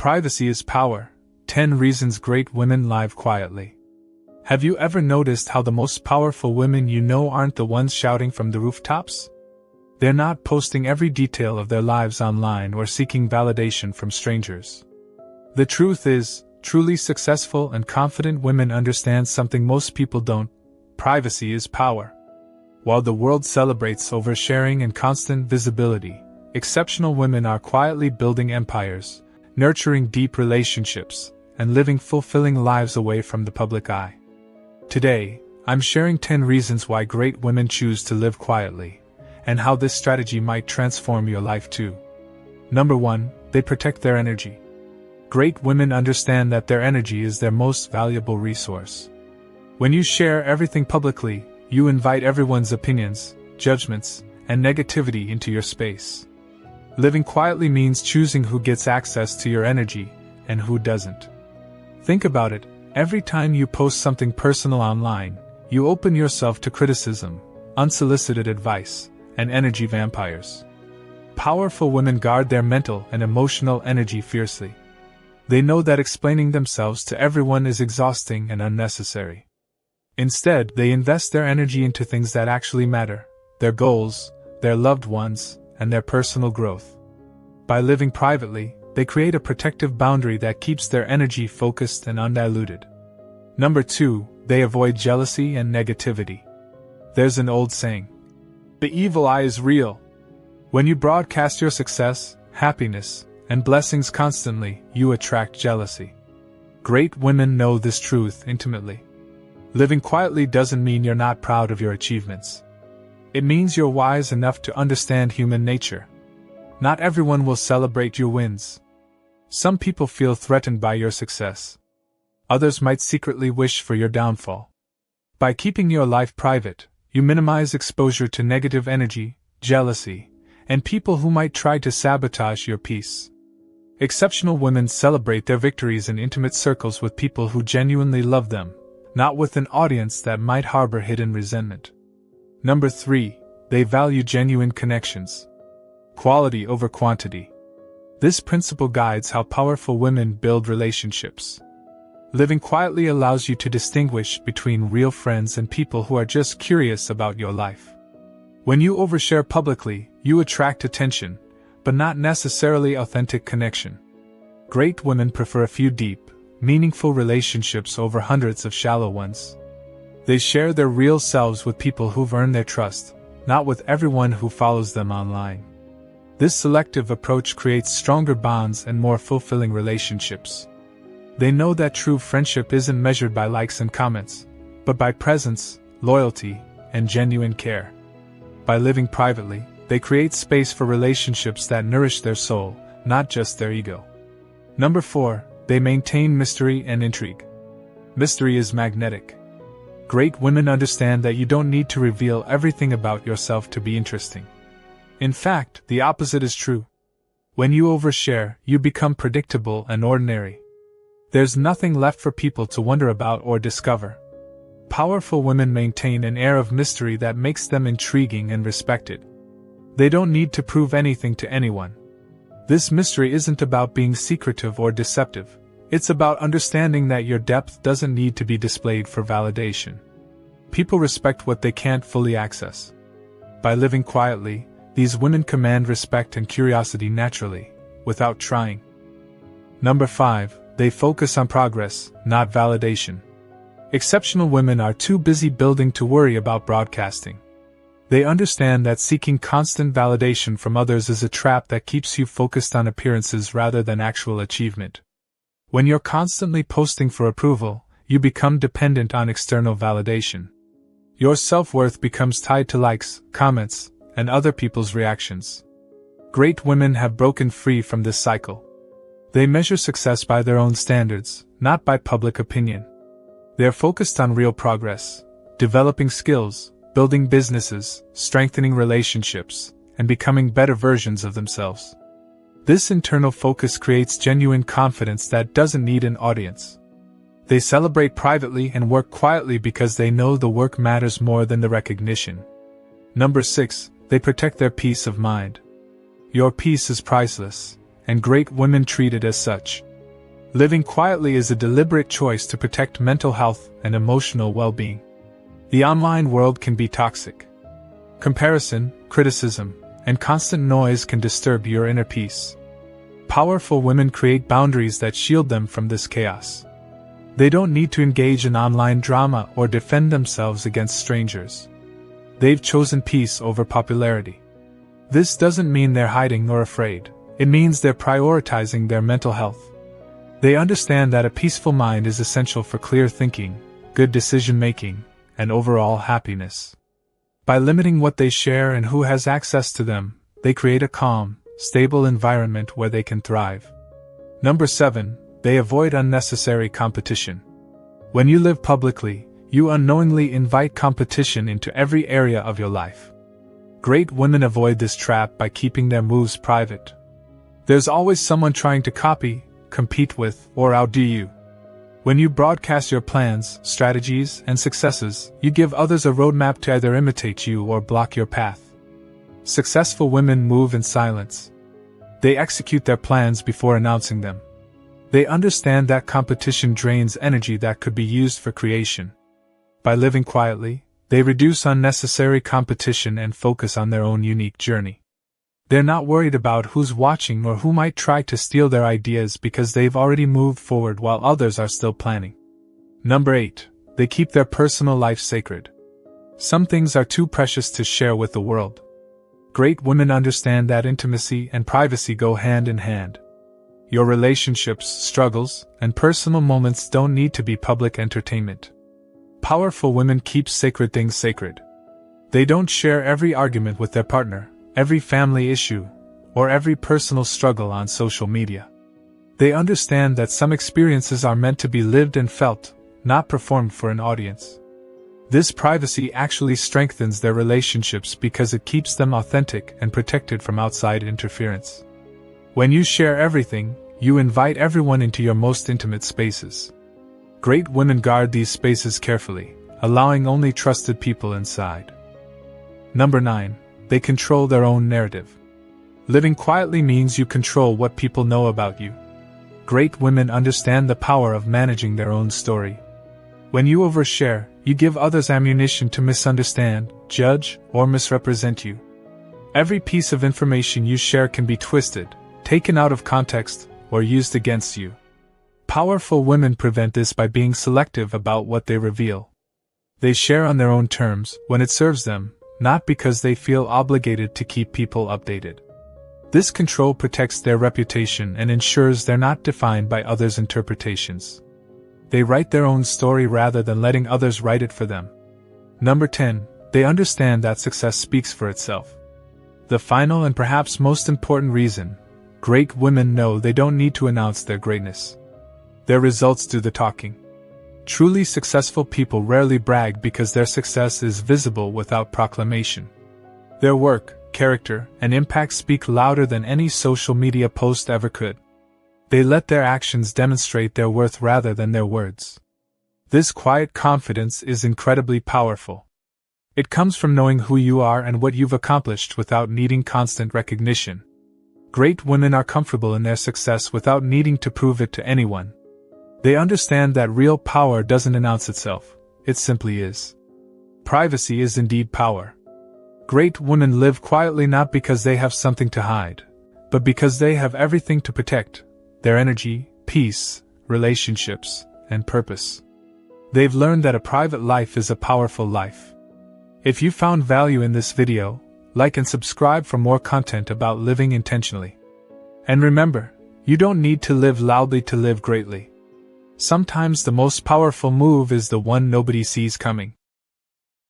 Privacy is power. 10 reasons great women live quietly. Have you ever noticed how the most powerful women you know aren't the ones shouting from the rooftops? They're not posting every detail of their lives online or seeking validation from strangers. The truth is, truly successful and confident women understand something most people don't. Privacy is power. While the world celebrates oversharing and constant visibility, exceptional women are quietly building empires, nurturing deep relationships, and living fulfilling lives away from the public eye. Today, I'm sharing 10 reasons why great women choose to live quietly, and how this strategy might transform your life too. Number 1, they protect their energy. Great women understand that their energy is their most valuable resource. When you share everything publicly, you invite everyone's opinions, judgments, and negativity into your space. Living quietly means choosing who gets access to your energy and who doesn't. Think about it. Every time you post something personal online, you open yourself to criticism, unsolicited advice, and energy vampires. Powerful women guard their mental and emotional energy fiercely. They know that explaining themselves to everyone is exhausting and unnecessary. Instead, they invest their energy into things that actually matter: their goals, their loved ones, and their personal growth. By living privately, they create a protective boundary that keeps their energy focused and undiluted. Number 2, they avoid jealousy and negativity. There's an old saying: the evil eye is real. When you broadcast your success, happiness, and blessings constantly, you attract jealousy. Great women know this truth intimately. Living quietly doesn't mean you're not proud of your achievements. It means you're wise enough to understand human nature. Not everyone will celebrate your wins. Some people feel threatened by your success. Others might secretly wish for your downfall. By keeping your life private, you minimize exposure to negative energy, jealousy, and people who might try to sabotage your peace. Exceptional women celebrate their victories in intimate circles with people who genuinely love them, not with an audience that might harbor hidden resentment. Number 3, they value genuine connections. Quality over quantity. This principle guides how powerful women build relationships. Living quietly allows you to distinguish between real friends and people who are just curious about your life. When you overshare publicly, you attract attention, but not necessarily authentic connection. Great women prefer a few deep, meaningful relationships over hundreds of shallow ones. They share their real selves with people who've earned their trust, not with everyone who follows them online. This selective approach creates stronger bonds and more fulfilling relationships. They know that true friendship isn't measured by likes and comments, but by presence, loyalty, and genuine care. By living privately, they create space for relationships that nourish their soul, not just their ego. Number 4, they maintain mystery and intrigue. Mystery is magnetic. Great women understand that you don't need to reveal everything about yourself to be interesting. In fact, the opposite is true. When you overshare, you become predictable and ordinary. There's nothing left for people to wonder about or discover. Powerful women maintain an air of mystery that makes them intriguing and respected. They don't need to prove anything to anyone. This mystery isn't about being secretive or deceptive. It's about understanding that your depth doesn't need to be displayed for validation. People respect what they can't fully access. By living quietly, these women command respect and curiosity naturally, without trying. Number 5, they focus on progress, not validation. Exceptional women are too busy building to worry about broadcasting. They understand that seeking constant validation from others is a trap that keeps you focused on appearances rather than actual achievement. When you're constantly posting for approval, you become dependent on external validation. Your self-worth becomes tied to likes, comments, and other people's reactions. Great women have broken free from this cycle. They measure success by their own standards, not by public opinion. They're focused on real progress, developing skills, building businesses, strengthening relationships, and becoming better versions of themselves. This internal focus creates genuine confidence that doesn't need an audience. They celebrate privately and work quietly because they know the work matters more than the recognition. Number 6, they protect their peace of mind. Your peace is priceless, and great women treat it as such. Living quietly is a deliberate choice to protect mental health and emotional well-being. The online world can be toxic. Comparison, criticism, and constant noise can disturb your inner peace. Powerful women create boundaries that shield them from this chaos. They don't need to engage in online drama or defend themselves against strangers. They've chosen peace over popularity. This doesn't mean they're hiding or afraid. It means they're prioritizing their mental health. They understand that a peaceful mind is essential for clear thinking, good decision-making, and overall happiness. By limiting what they share and who has access to them, they create a calm, stable environment where they can thrive. Number 7. They avoid unnecessary competition. When you live publicly, you unknowingly invite competition into every area of your life. Great women avoid this trap by keeping their moves private. There's always someone trying to copy, compete with, or outdo you. When you broadcast your plans, strategies, and successes, you give others a roadmap to either imitate you or block your path. Successful women move in silence. They execute their plans before announcing them. They understand that competition drains energy that could be used for creation. By living quietly, they reduce unnecessary competition and focus on their own unique journey. They're not worried about who's watching or who might try to steal their ideas because they've already moved forward while others are still planning. Number 8. They keep their personal life sacred. Some things are too precious to share with the world. Great women understand that intimacy and privacy go hand in hand. Your relationships, struggles, and personal moments don't need to be public entertainment. Powerful women keep sacred things sacred. They don't share every argument with their partner, every family issue, or every personal struggle on social media. They understand that some experiences are meant to be lived and felt, not performed for an audience. This privacy actually strengthens their relationships because it keeps them authentic and protected from outside interference. When you share everything, you invite everyone into your most intimate spaces. Great women guard these spaces carefully, allowing only trusted people inside. Number 9. They control their own narrative. Living quietly means you control what people know about you. Great women understand the power of managing their own story. When you overshare, you give others ammunition to misunderstand, judge, or misrepresent you. Every piece of information you share can be twisted, taken out of context, or used against you. Powerful women prevent this by being selective about what they reveal. They share on their own terms, when it serves them, not because they feel obligated to keep people updated. This control protects their reputation and ensures they're not defined by others' interpretations. They write their own story rather than letting others write it for them. Number 10. They understand that success speaks for itself. The final and perhaps most important reason: great women know they don't need to announce their greatness. Their results do the talking. Truly successful people rarely brag because their success is visible without proclamation. Their work, character, and impact speak louder than any social media post ever could. They let their actions demonstrate their worth rather than their words. This quiet confidence is incredibly powerful. It comes from knowing who you are and what you've accomplished without needing constant recognition. Great women are comfortable in their success without needing to prove it to anyone. They understand that real power doesn't announce itself, it simply is. Privacy is indeed power. Great women live quietly not because they have something to hide, but because they have everything to protect: their energy, peace, relationships, and purpose. They've learned that a private life is a powerful life. If you found value in this video, like and subscribe for more content about living intentionally. And remember, you don't need to live loudly to live greatly. Sometimes the most powerful move is the one nobody sees coming.